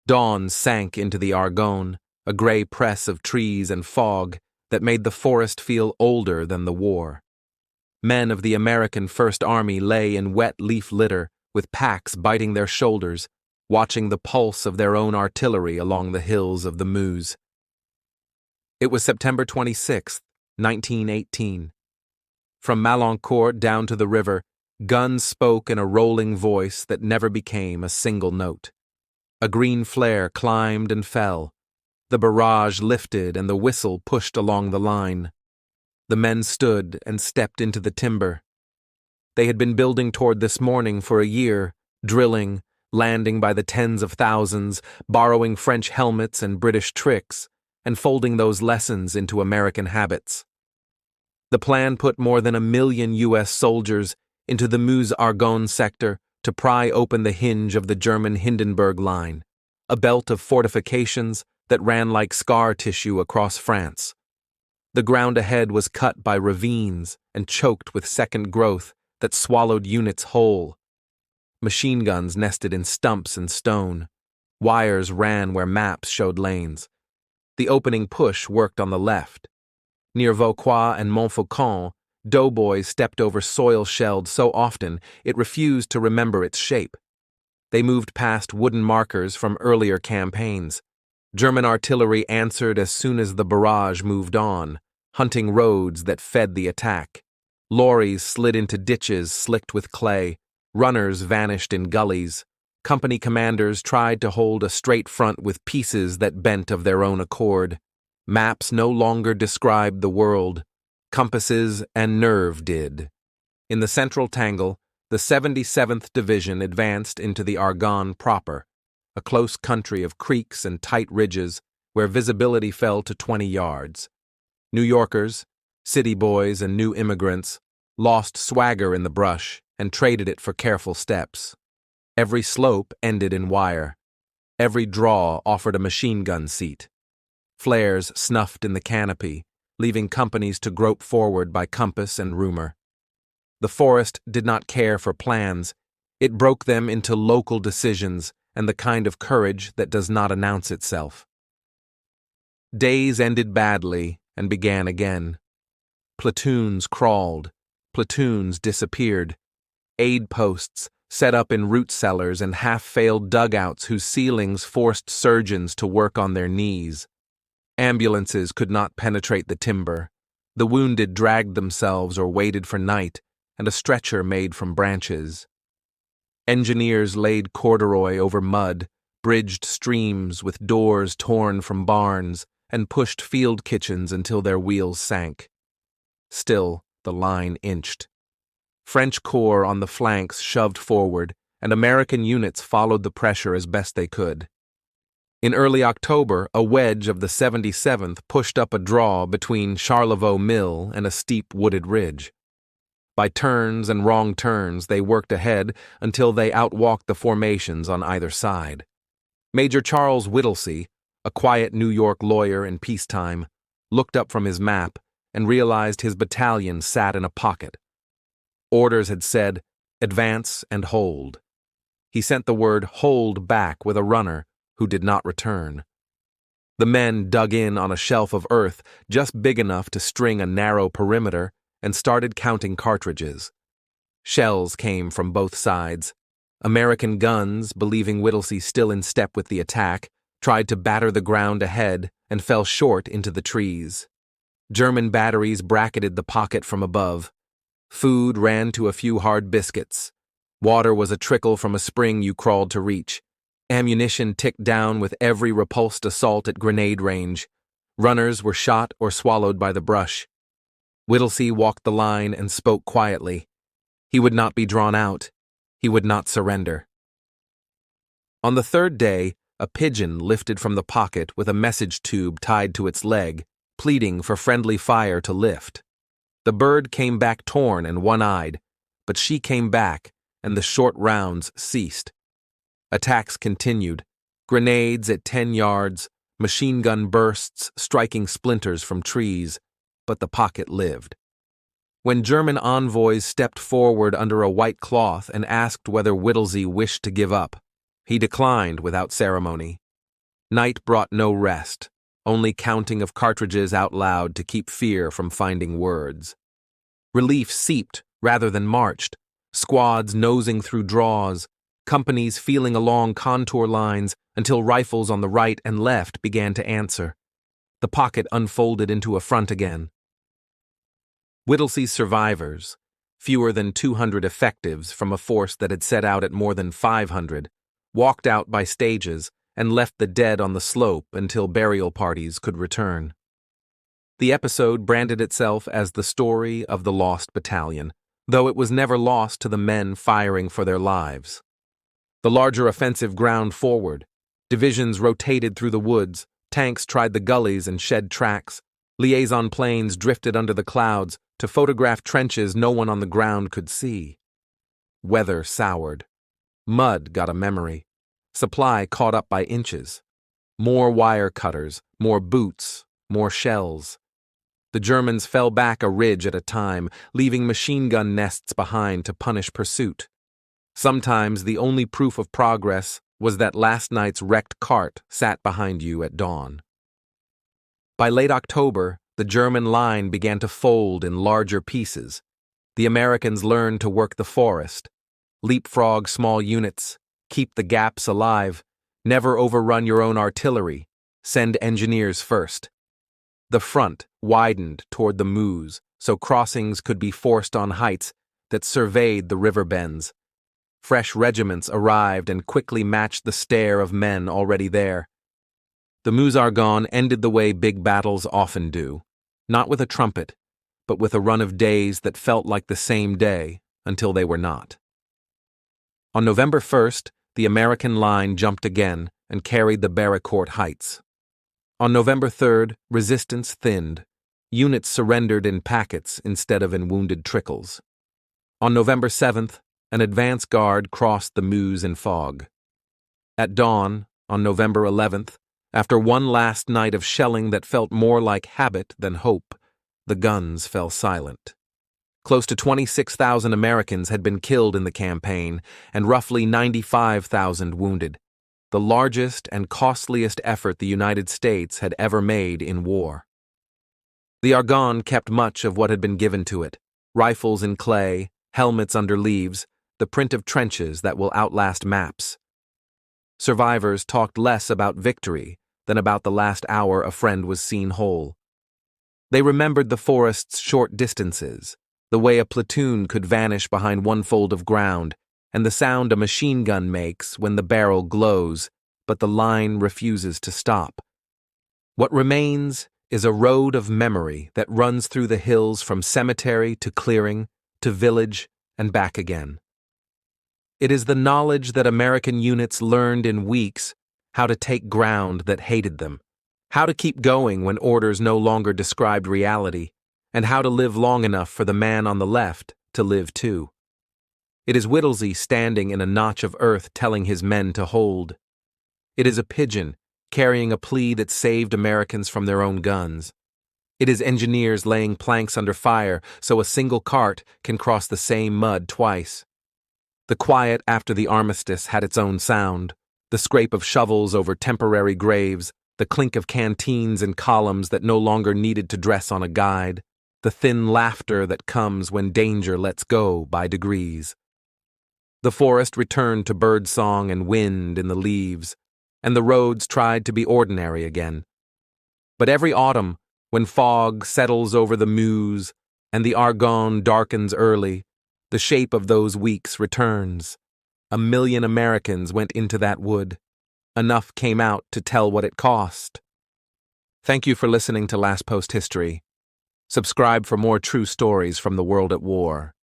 Dawn sank into the Argonne, a gray press of trees and fog that made the forest feel older than the war. Men of the American First Army lay in wet leaf litter, with packs biting their shoulders, watching the pulse of their own artillery along the hills of the Meuse. It was September 26, 1918. From Malancourt down to the river, guns spoke in a rolling voice that never became a single note. A green flare climbed and fell. The barrage lifted and the whistle pushed along the line. The men stood and stepped into the timber. They had been building toward this morning for a year, drilling, landing by the tens of thousands, borrowing French helmets and British tricks, and folding those lessons into American habits. The plan put more than 1 million U.S. soldiers into the Meuse-Argonne sector to pry open the hinge of the German Hindenburg line, a belt of fortifications that ran like scar tissue across France. The ground ahead was cut by ravines and choked with second growth that swallowed units whole. Machine guns nested in stumps and stone. Wires ran where maps showed lanes. The opening push worked on the left. Near Vauquois and Montfaucon, doughboys stepped over soil shelled so often it refused to remember its shape. They moved past wooden markers from earlier campaigns. German artillery answered as soon as the barrage moved on, hunting roads that fed the attack. Lorries slid into ditches slicked with clay. Runners vanished in gullies. Company commanders tried to hold a straight front with pieces that bent of their own accord. Maps no longer described the world. Compasses and nerve did. In the central tangle, the 77th Division advanced into the Argonne proper, a close country of creeks and tight ridges where visibility fell to 20 yards. New Yorkers, city boys, and new immigrants lost swagger in the brush and traded it for careful steps. Every slope ended in wire. Every draw offered a machine gun seat. Flares snuffed in the canopy, leaving companies to grope forward by compass and rumor. The forest did not care for plans. It broke them into local decisions and the kind of courage that does not announce itself. Days ended badly and began again. Platoons crawled. Platoons disappeared. Aid posts set up in root cellars and half-failed dugouts whose ceilings forced surgeons to work on their knees. Ambulances could not penetrate the timber. The wounded dragged themselves or waited for night, and a stretcher made from branches. Engineers laid corduroy over mud, bridged streams with doors torn from barns, and pushed field kitchens until their wheels sank. Still, the line inched. French corps on the flanks shoved forward, and American units followed the pressure as best they could. In early October, a wedge of the 77th pushed up a draw between Charlevoix Mill and a steep wooded ridge. By turns and wrong turns, they worked ahead until they outwalked the formations on either side. Major Charles Whittlesey, a quiet New York lawyer in peacetime, looked up from his map and realized his battalion sat in a pocket. Orders had said, "Advance and hold." He sent the word "hold" back with a runner, who did not return. The men dug in on a shelf of earth just big enough to string a narrow perimeter and started counting cartridges. Shells came from both sides. American guns, believing Whittlesey still in step with the attack, tried to batter the ground ahead and fell short into the trees. German batteries bracketed the pocket from above. Food ran to a few hard biscuits. Water was a trickle from a spring you crawled to reach. Ammunition ticked down with every repulsed assault at grenade range. Runners were shot or swallowed by the brush. Whittlesey walked the line and spoke quietly. He would not be drawn out. He would not surrender. On the third day, a pigeon lifted from the pocket with a message tube tied to its leg, pleading for friendly fire to lift. The bird came back torn and one-eyed, but she came back, and the short rounds ceased. Attacks continued, grenades at 10 yards, machine gun bursts striking splinters from trees, but the pocket lived. When German envoys stepped forward under a white cloth and asked whether Whittlesey wished to give up, he declined without ceremony. Night brought no rest, only counting of cartridges out loud to keep fear from finding words. Relief seeped rather than marched, squads nosing through draws, companies feeling along contour lines until rifles on the right and left began to answer. The pocket unfolded into a front again. Whittlesey's survivors, fewer than 200 effectives from a force that had set out at more than 500, walked out by stages and left the dead on the slope until burial parties could return. The episode branded itself as the story of the lost battalion, though it was never lost to the men firing for their lives. The larger offensive ground forward. Divisions rotated through the woods, tanks tried the gullies and shed tracks, liaison planes drifted under the clouds to photograph trenches no one on the ground could see. Weather soured. Mud got a memory. Supply caught up by inches. More wire cutters, more boots, more shells. The Germans fell back a ridge at a time, leaving machine gun nests behind to punish pursuit. Sometimes the only proof of progress was that last night's wrecked cart sat behind you at dawn. By late October, the German line began to fold in larger pieces. The Americans learned to work the forest, leapfrog small units, keep the gaps alive, never overrun your own artillery, send engineers first. The front widened toward the Meuse, so crossings could be forced on heights that surveyed the river bends. Fresh regiments arrived and quickly matched the stare of men already there. The Meuse-Argonne ended the way big battles often do, not with a trumpet, but with a run of days that felt like the same day until they were not. On November 1st, the American line jumped again and carried the Barricourt heights. On November 3rd, resistance thinned. Units surrendered in packets instead of in wounded trickles. On November 7th, an advance guard crossed the Meuse in fog. At dawn, on November 11th, after one last night of shelling that felt more like habit than hope, the guns fell silent. Close to 26,000 Americans had been killed in the campaign and roughly 95,000 wounded, the largest and costliest effort the United States had ever made in war. The Argonne kept much of what had been given to it: rifles in clay, helmets under leaves, the print of trenches that will outlast maps. Survivors talked less about victory than about the last hour a friend was seen whole. They remembered the forest's short distances, the way a platoon could vanish behind one fold of ground, and the sound a machine gun makes when the barrel glows, but the line refuses to stop. What remains is a road of memory that runs through the hills from cemetery to clearing to village and back again. It is the knowledge that American units learned in weeks how to take ground that hated them, how to keep going when orders no longer described reality, and how to live long enough for the man on the left to live too. It is Whittlesey standing in a notch of earth telling his men to hold. It is a pigeon carrying a plea that saved Americans from their own guns. It is engineers laying planks under fire so a single cart can cross the same mud twice. The quiet after the Armistice had its own sound, the scrape of shovels over temporary graves, the clink of canteens and columns that no longer needed to dress on a guide, the thin laughter that comes when danger lets go by degrees. The forest returned to birdsong and wind in the leaves, and the roads tried to be ordinary again. But every autumn, when fog settles over the Meuse and the Argonne darkens early, the shape of those weeks returns. 1 million Americans went into that wood. Enough came out to tell what it cost. Thank you for listening to Last Post History. Subscribe for more true stories from the world at war.